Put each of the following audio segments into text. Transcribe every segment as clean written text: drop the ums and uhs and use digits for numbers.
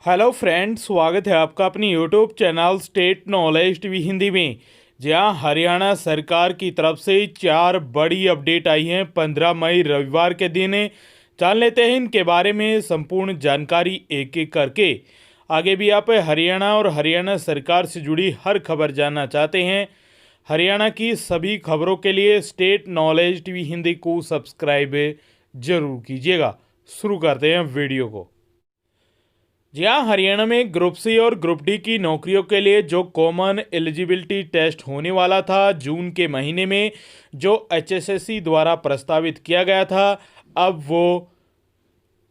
Hello friends, स्वागत है आपका अपनी YouTube channel state knowledge TV Hindi में। जहां हरियाणा सरकार की तरफ से 4 बड़ी अपडेट आई हैं 15 मई रविवार के दिन। जान लेते हैं इनके बारे में संपूर्ण जानकारी एक एक करके। आगे भी आप हरियाणा और हरियाणा सरकार से जुड़ी हर खबर जानना चाहते हैं, हरियाणा की सभी खबरों के लिए स्टेट नॉलेज टीवी हिंदी को सब्सक्राइब जरूर कीजिएगा। शुरू करते हैं वीडियो को। जी हाँ, हरियाणा में ग्रुप सी और ग्रुप डी की नौकरियों के लिए जो कॉमन एलिजिबिलिटी टेस्ट होने वाला था जून के महीने में, जो HSSC द्वारा प्रस्तावित किया गया था, अब वो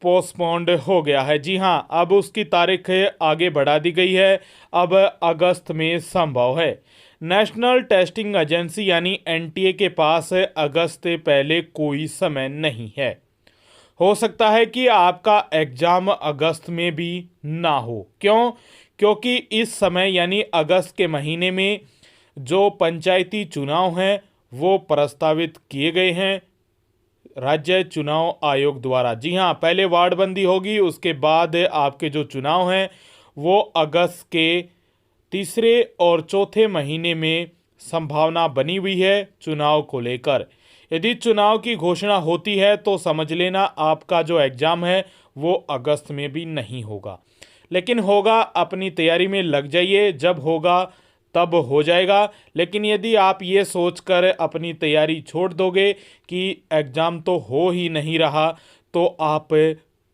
पोस्टपोन्ड हो गया है। जी हाँ, अब उसकी तारीख आगे बढ़ा दी गई है, अब अगस्त में संभव है। नेशनल टेस्टिंग एजेंसी यानी NTA के पास अगस्त से पहले कोई समय नहीं है। हो सकता है कि आपका एग्जाम अगस्त में भी ना हो। क्यों? क्योंकि इस समय यानी अगस्त के महीने में जो पंचायती चुनाव हैं वो प्रस्तावित किए गए हैं राज्य चुनाव आयोग द्वारा। जी हाँ, पहले वार्डबंदी होगी, उसके बाद आपके जो चुनाव हैं वो अगस्त के तीसरे और चौथे महीने में संभावना बनी हुई है चुनाव को लेकर। यदि चुनाव की घोषणा होती है तो समझ लेना आपका जो एग्ज़ाम है वो अगस्त में भी नहीं होगा, लेकिन होगा, अपनी तैयारी में लग जाइए, जब होगा तब हो जाएगा। लेकिन यदि आप ये सोचकर अपनी तैयारी छोड़ दोगे कि एग्ज़ाम तो हो ही नहीं रहा, तो आप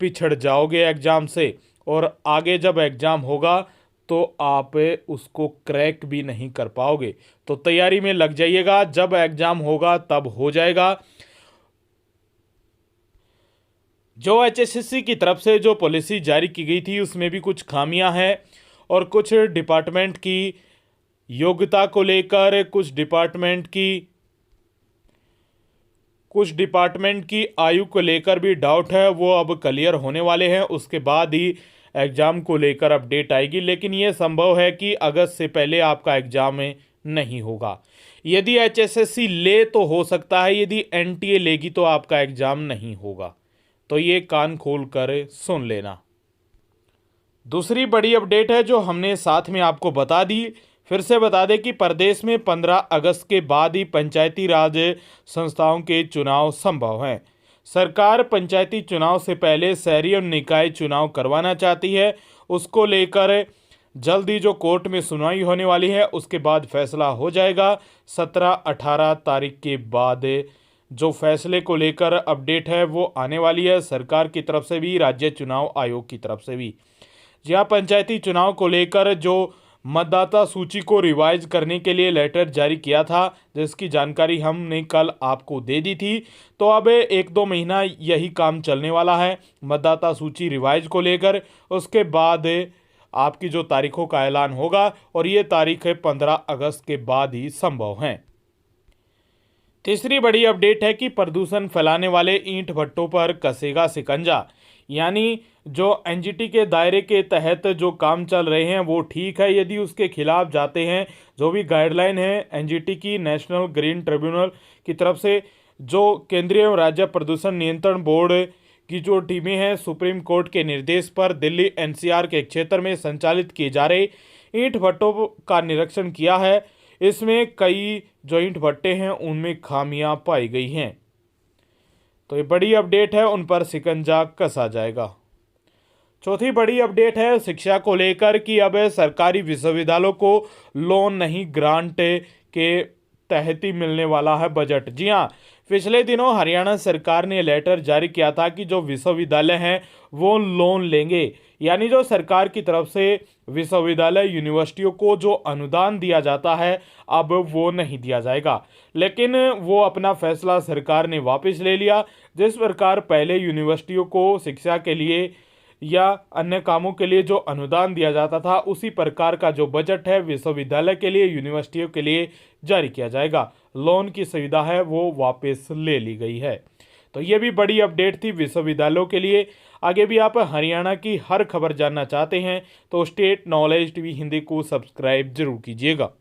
पिछड़ जाओगे एग्ज़ाम से, और आगे जब एग्ज़ाम होगा तो आप उसको क्रैक भी नहीं कर पाओगे। तो तैयारी में लग जाइएगा, जब एग्ज़ाम होगा तब हो जाएगा। जो HSSC की तरफ से जो पॉलिसी जारी की गई थी उसमें भी कुछ खामियां हैं, और कुछ डिपार्टमेंट की योग्यता को लेकर, कुछ डिपार्टमेंट की आयु को लेकर भी डाउट है, वो अब क्लियर होने वाले हैं। उसके बाद ही एग्ज़ाम को लेकर अपडेट आएगी, लेकिन ये संभव है कि अगस्त से पहले आपका एग्ज़ाम नहीं होगा। यदि HSSC ले तो हो सकता है, यदि NTA लेगी तो आपका एग्ज़ाम नहीं होगा। तो ये कान खोल कर सुन लेना। दूसरी बड़ी अपडेट है जो हमने साथ में आपको बता दी, फिर से बता दें कि प्रदेश में 15 अगस्त के बाद ही पंचायती राज संस्थाओं के चुनाव संभव हैं। सरकार पंचायती चुनाव से पहले शहरी और निकाय चुनाव करवाना चाहती है। उसको लेकर जल्द ही जो कोर्ट में सुनवाई होने वाली है, उसके बाद फैसला हो जाएगा। 17-18 तारीख के बाद जो फैसले को लेकर अपडेट है वो आने वाली है, सरकार की तरफ से भी, राज्य चुनाव आयोग की तरफ से भी। जहाँ पंचायती चुनाव को लेकर जो मतदाता सूची को रिवाइज करने के लिए लेटर जारी किया था, जिसकी जानकारी हमने कल आपको दे दी थी, तो अब 1-2 महीना यही काम चलने वाला है मतदाता सूची रिवाइज को लेकर। उसके बाद आपकी जो तारीखों का ऐलान होगा, और ये तारीख 15 अगस्त के बाद ही संभव है। तीसरी बड़ी अपडेट है कि प्रदूषण फैलाने वाले ईंट भट्टों पर कसेगा शिकंजा। यानी जो NGT के दायरे के तहत जो काम चल रहे हैं वो ठीक है, यदि उसके खिलाफ जाते हैं, जो भी गाइडलाइन है NGT की, नेशनल ग्रीन ट्रिब्यूनल की तरफ से, जो केंद्रीय एवं राज्य प्रदूषण नियंत्रण बोर्ड की जो टीमें हैं, सुप्रीम कोर्ट के निर्देश पर दिल्ली NCR के क्षेत्र में संचालित किए जा रहे ईंट भट्टों का निरीक्षण किया है। इसमें कई जो ईंट भट्टे हैं उनमें खामियां पाई गई हैं। तो ये बड़ी अपडेट है, उन पर शिकंजा कसा जाएगा। चौथी बड़ी अपडेट है शिक्षा को लेकर कि अब सरकारी विश्वविद्यालयों को लोन नहीं, ग्रांट के तहत ही मिलने वाला है बजट। जी हाँ, पिछले दिनों हरियाणा सरकार ने लेटर जारी किया था कि जो विश्वविद्यालय हैं वो लोन लेंगे, यानी जो सरकार की तरफ से विश्वविद्यालय यूनिवर्सिटियों को जो अनुदान दिया जाता है अब वो नहीं दिया जाएगा। लेकिन वो अपना फैसला सरकार ने वापस ले लिया। जिस प्रकार पहले यूनिवर्सिटियों को शिक्षा के लिए या अन्य कामों के लिए जो अनुदान दिया जाता था, उसी प्रकार का जो बजट है विश्वविद्यालय के लिए, यूनिवर्सिटियों के लिए जारी किया जाएगा। लोन की सुविधा है वो वापस ले ली गई है। तो ये भी बड़ी अपडेट थी विश्वविद्यालयों के लिए। आगे भी आप हरियाणा की हर खबर जानना चाहते हैं तो स्टेट नॉलेज टीवी हिंदी को सब्सक्राइब जरूर कीजिएगा।